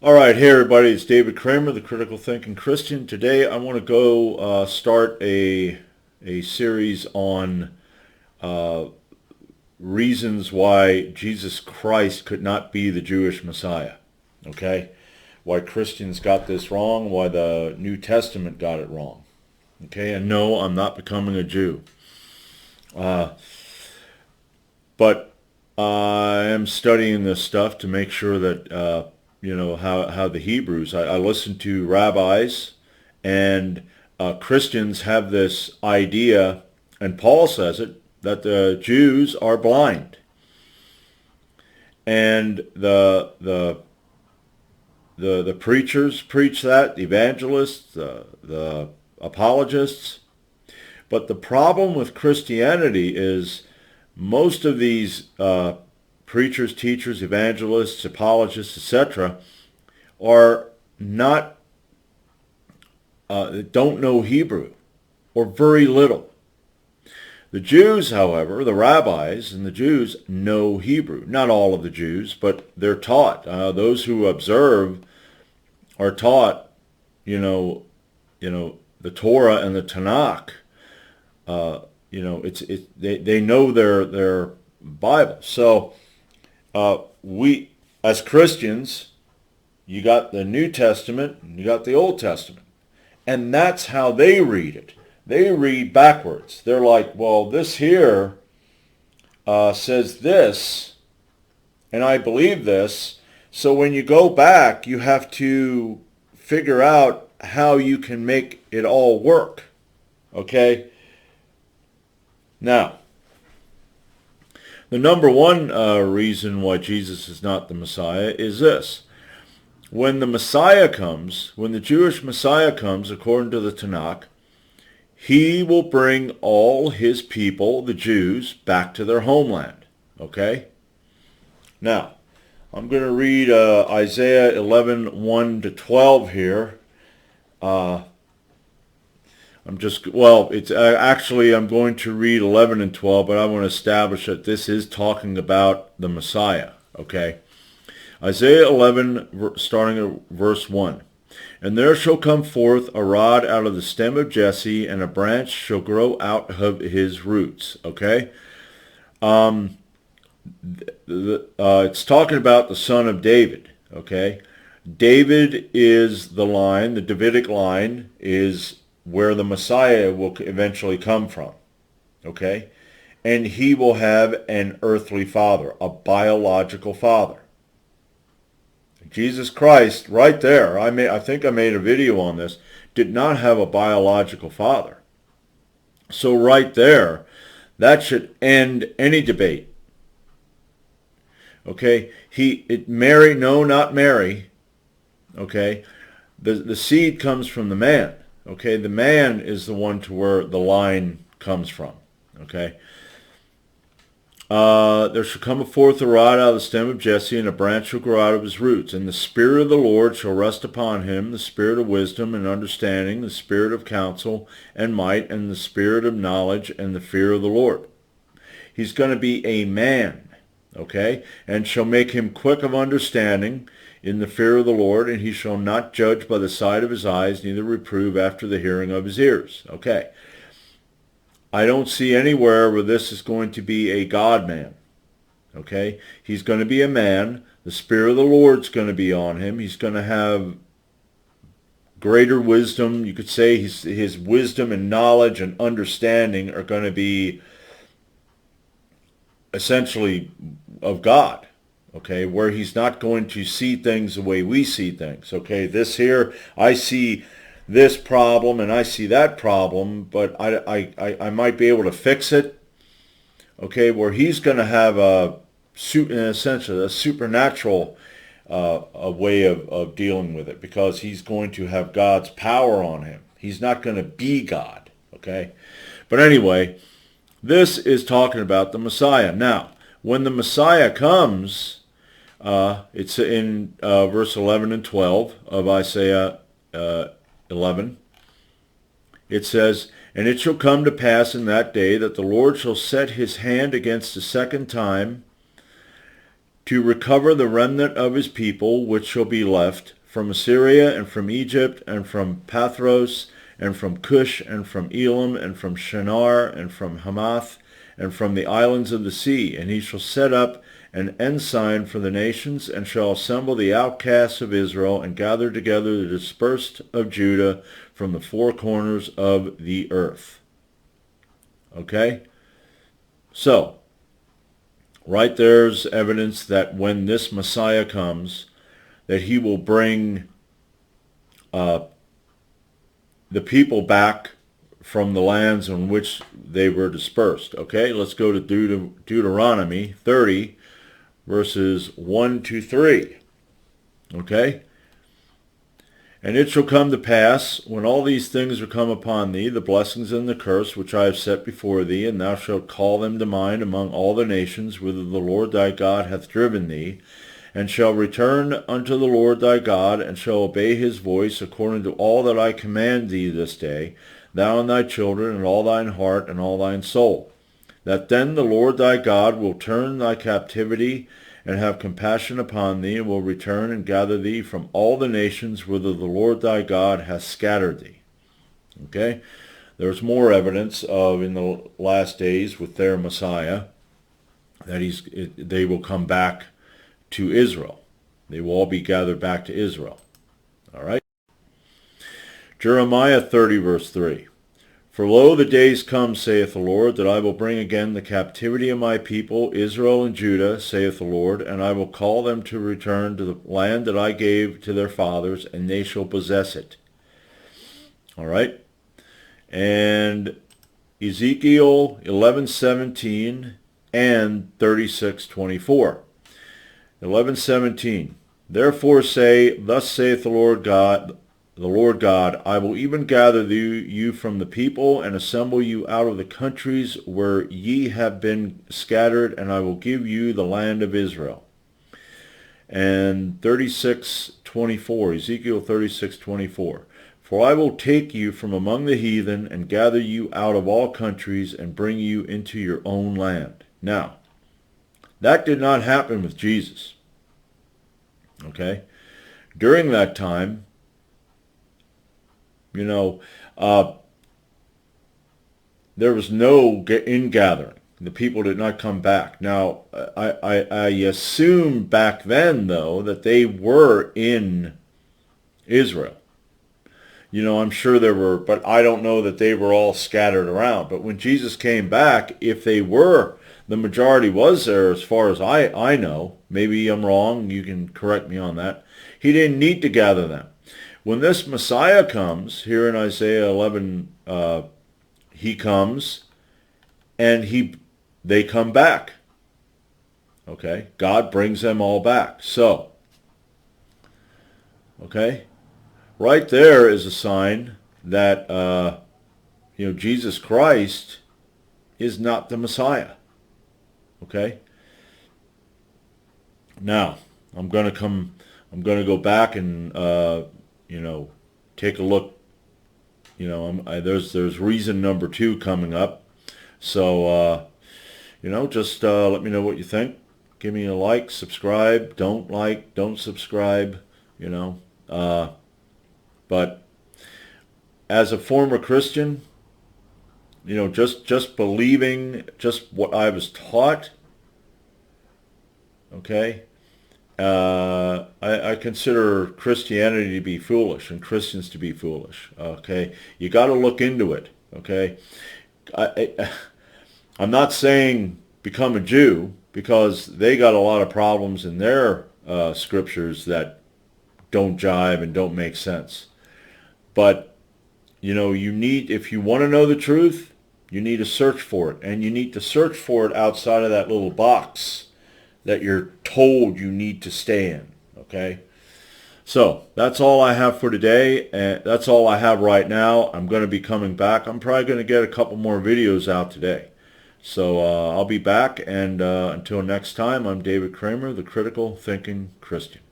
All right, hey everybody, it's David Kramer, the Critical Thinking Christian. Today I want to go start a series on uh, reasons why Jesus Christ could not be the Jewish Messiah. Okay? Why Christians got this wrong, why the New Testament got it wrong. Okay, and no, I'm not becoming a Jew. Uh, but I am studying this stuff to make sure that how the Hebrews. I listen to rabbis and Christians have this idea, and Paul says it, that the Jews are blind, and the preachers preach that, the evangelists, the apologists. But the problem with Christianity is most of these preachers, teachers, evangelists, apologists, etc., are not don't know Hebrew or very little. The Jews, however, the rabbis and the Jews know Hebrew. Not all of the Jews, but they're taught. Those who observe are taught, the Torah and the Tanakh. They know their Bible. So we, as Christians, you got the New Testament and you got the Old Testament. And that's how they read it. They read backwards. They're like, well, this here says this, and I believe this. So when you go back, you have to figure out how you can make it all work. Okay? Now, the number one reason why Jesus is not the Messiah is this. When the Messiah comes, when the Jewish Messiah comes, according to the Tanakh, he will bring all his people, the Jews, back to their homeland. Okay? Now, I'm going to read Isaiah 11:1 to 12 here. I'm going to read 11 and 12, but I want to establish that this is talking about the Messiah. Okay? Isaiah 11, starting at verse 1. And there shall come forth a rod out of the stem of Jesse, and a branch shall grow out of his roots. Okay? It's talking about the son of David. Okay? David is the line, the Davidic line is where the Messiah will eventually come from. Okay? And he will have an earthly father, a biological father. Jesus Christ, right there, I think I made a video on this, did not have a biological father. So right there, that should end any debate. Okay, Mary, no, not Mary. Okay, the seed comes from the man. Okay, the man is the one to where the line comes from. Okay. There shall come forth a rod out of the stem of Jesse, and a branch shall grow out of his roots. And the Spirit of the Lord shall rest upon him, the Spirit of wisdom and understanding, the Spirit of counsel and might, and the Spirit of knowledge and the fear of the Lord. He's going to be a man, okay? And shall make him quick of understanding in the fear of the Lord, and he shall not judge by the sight of his eyes, neither reprove after the hearing of his ears. Okay. I don't see anywhere where this is going to be a God-man. Okay? He's going to be a man. The Spirit of the Lord's going to be on him. He's going to have greater wisdom. You could say his wisdom and knowledge and understanding are going to be essentially of God. Okay? Where he's not going to see things the way we see things. Okay? This here, I see this problem and I see that problem, but I might be able to fix it. Okay, where he's going to have essentially a supernatural a way of dealing with it, because he's going to have God's power on him. He's not going to be God. Okay, but anyway, this is talking about the Messiah. Now, when the Messiah comes, it's in verse 11 and 12 of Isaiah 11, it says, And it shall come to pass in that day that the Lord shall set his hand against the second time to recover the remnant of his people which shall be left, from Assyria, and from Egypt, and from Pathros, and from Cush, and from Elam, and from Shinar, and from Hamath, and from the islands of the sea. And he shall set up an ensign for the nations, and shall assemble the outcasts of Israel, and gather together the dispersed of Judah from the four corners of the earth. Okay? So, right there's evidence that when this Messiah comes, that he will bring the people back from the lands on which they were dispersed. Okay, let's go to Deuteronomy 30, verses 1 to 3. Okay? And it shall come to pass, when all these things are come upon thee, the blessings and the curse which I have set before thee, and thou shalt call them to mind among all the nations whither the Lord thy God hath driven thee, and shall return unto the Lord thy God, and shall obey his voice according to all that I command thee this day, thou and thy children, and all thine heart, and all thine soul. That then the Lord thy God will turn thy captivity, and have compassion upon thee, and will return and gather thee from all the nations whither the Lord thy God hath scattered thee. Okay? There's more evidence of, in the last days with their Messiah, that they will come back to Israel. They will all be gathered back to Israel. All right? Jeremiah 30, verse 3. For lo, the days come, saith the Lord, that I will bring again the captivity of my people, Israel and Judah, saith the Lord, and I will call them to return to the land that I gave to their fathers, and they shall possess it. All right? And Ezekiel 11:17 and 36:24. 11:17. Therefore say, Thus saith the Lord God, I will even gather you from the people, and assemble you out of the countries where ye have been scattered, and I will give you the land of Israel. And 36:24, Ezekiel 36:24. For I will take you from among the heathen, and gather you out of all countries, and bring you into your own land. Now, that did not happen with Jesus. Okay? During that time, there was no ingathering. The people did not come back. Now, I assume back then, though, that they were in Israel. I'm sure there were, but I don't know that they were all scattered around. But when Jesus came back, if they were, the majority was there as far as I know. Maybe I'm wrong. You can correct me on that. He didn't need to gather them. When this Messiah comes, here in Isaiah 11, he comes, and they come back. Okay? God brings them all back. So, okay? Right there is a sign that, Jesus Christ is not the Messiah. Okay? Now, I'm going to go back and, take a look. There's reason number 2 coming up. So, just let me know what you think. Give me a like, subscribe. Don't subscribe, But as a former Christian, just believing just what I was taught, okay, I consider Christianity to be foolish and Christians to be foolish, okay? You got to look into it, okay? I'm not saying become a Jew, because they got a lot of problems in their scriptures that don't jive and don't make sense. But, if you want to know the truth, you need to search for it. And you need to search for it outside of that little box that you're told you need to stay in, okay? So, that's all I have for today. And that's all I have right now. I'm going to be coming back. I'm probably going to get a couple more videos out today. So, I'll be back. And until next time, I'm David Kramer, the Critical Thinking Christian.